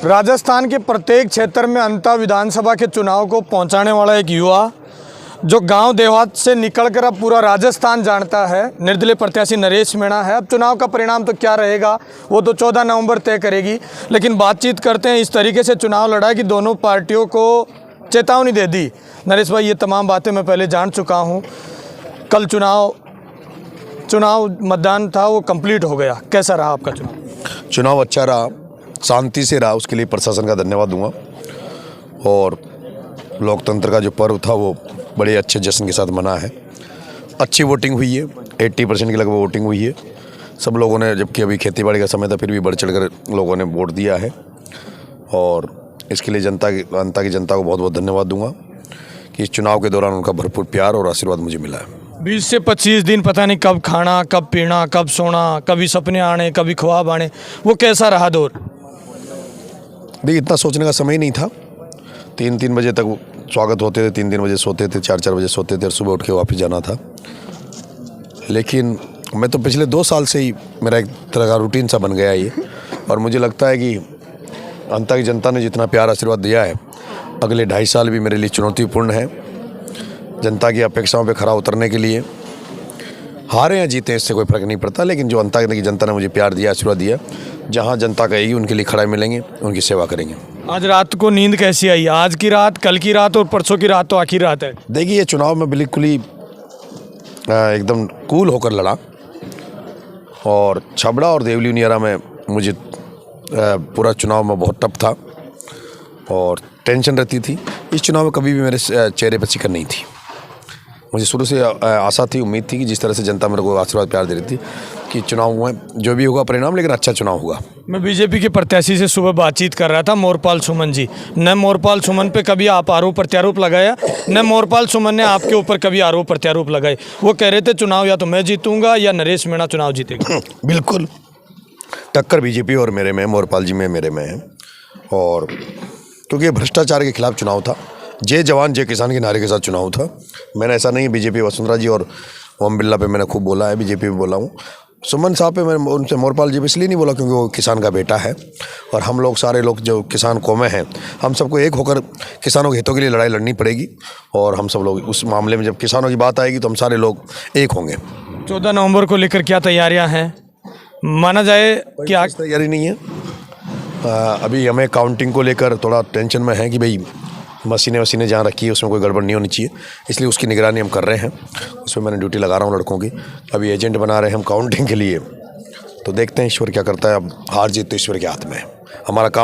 राजस्थान के प्रत्येक क्षेत्र में अंता विधानसभा के चुनाव को पहुंचाने वाला एक युवा जो गांव देहात से निकलकर अब पूरा राजस्थान जानता है, निर्दलीय प्रत्याशी नरेश मीणा है। अब चुनाव का परिणाम तो क्या रहेगा वो तो 14 नवंबर तय करेगी, लेकिन बातचीत करते हैं। इस तरीके से चुनाव लड़ा कि दोनों पार्टियों को चेतावनी दे दी। नरेश भाई, ये तमाम बातें मैं पहले जान चुका हूँ। कल चुनाव मतदान था, वो कंप्लीट हो गया, कैसा रहा आपका चुनाव? चुनाव अच्छा रहा, शांति से रहा, उसके लिए प्रशासन का धन्यवाद दूंगा। और लोकतंत्र का जो पर्व था वो बड़े अच्छे जश्न के साथ मना है। अच्छी वोटिंग हुई है, 80% की लगभग वोटिंग हुई है। सब लोगों ने, जबकि अभी खेतीबाड़ी का समय था, फिर भी बढ़ चढ़कर लोगों ने वोट दिया है। और इसके लिए अंता की जनता को बहुत बहुत धन्यवाद दूंगा कि इस चुनाव के दौरान उनका भरपूर प्यार और आशीर्वाद मुझे मिला है। 20 से 25 दिन पता नहीं कब खाना, कब पीना, कब सोना, कभी सपने आने, कभी ख्वाब आने, वो कैसा रहा दौर? देखिए, इतना सोचने का समय नहीं था। 3-3 बजे तक स्वागत होते थे, 3-3 बजे सोते थे, 4-4 बजे सोते थे और सुबह उठ के वापस जाना था। लेकिन मैं तो पिछले 2 साल से ही मेरा एक तरह का रूटीन सा बन गया ये। और मुझे लगता है कि अंता की जनता ने जितना प्यार आशीर्वाद दिया है, अगले 2.5 साल भी मेरे लिए चुनौतीपूर्ण है। जनता की अपेक्षाओं पे खरा उतरने के लिए हारे या जीते इससे कोई फर्क नहीं पड़ता, लेकिन जो अंता की जनता ने मुझे प्यार दिया, आशीर्वाद दिया, जहाँ जनता कहेगी उनके लिए खड़ा मिलेंगे, उनकी सेवा करेंगे। आज रात को नींद कैसी आई? आज की रात, कल की रात और परसों की रात तो आखिरी रात है। देखिए, ये चुनाव में बिल्कुल ही एकदम कूल होकर लड़ा। और छबड़ा और देवली नियारा में मुझे पूरा चुनाव में बहुत टफ था और टेंशन रहती थी। इस चुनाव में कभी भी मेरे चेहरे पर शिकन नहीं थी। मुझे शुरू से आशा थी, उम्मीद थी कि जिस तरह से जनता मेरे को आशीर्वाद प्यार दे रही थी कि चुनाव में जो भी होगा परिणाम, लेकिन अच्छा चुनाव होगा। मैं बीजेपी के प्रत्याशी से सुबह बातचीत कर रहा था, मोरपाल सुमन जी। न मोरपाल सुमन पे कभी आप आरोप प्रत्यारोप लगाया, न मोरपाल सुमन ने आपके ऊपर कभी आरोप प्रत्यारोप लगाए। वो कह रहे थे चुनाव या तो मैं जीतूंगा या नरेश मीणा चुनाव जीतेगा। बिल्कुल टक्कर बीजेपी और मेरे में, मोरपाल जी में, मेरे में है। और क्योंकि भ्रष्टाचार के खिलाफ चुनाव था, जय जवान जय किसान के नारे के साथ चुनाव था। मैंने ऐसा नहीं, बीजेपी वसुंधरा जी और ओम बिरला पे मैंने खूब बोला है, बीजेपी पे बोला हूँ। सुमन साहब पे मैं उनसे, मोरपाल जी पे इसलिए नहीं बोला क्योंकि वो किसान का बेटा है और हम लोग सारे लोग जो किसान कौमें हैं, हम सबको एक होकर किसानों के हितों के लिए लड़ाई लड़नी पड़ेगी। और हम सब लोग उस मामले में, जब किसानों की बात आएगी तो हम सारे लोग एक होंगे। 14 नवंबर को लेकर क्या तैयारियां हैं? माना जाए कि तैयारी नहीं है। अभी हमें काउंटिंग को लेकर थोड़ा टेंशन में है कि भाई मशीनें जहाँ रखी है उसमें कोई गड़बड़ नहीं होनी चाहिए, इसलिए उसकी निगरानी हम कर रहे हैं। उसमें मैंने ड्यूटी लगा रहा हूँ लड़कों की। अभी एजेंट बना रहे हैं हम काउंटिंग के लिए, तो देखते हैं ईश्वर क्या करता है। अब हार जीत तो ईश्वर के हाथ में है। हमारा काम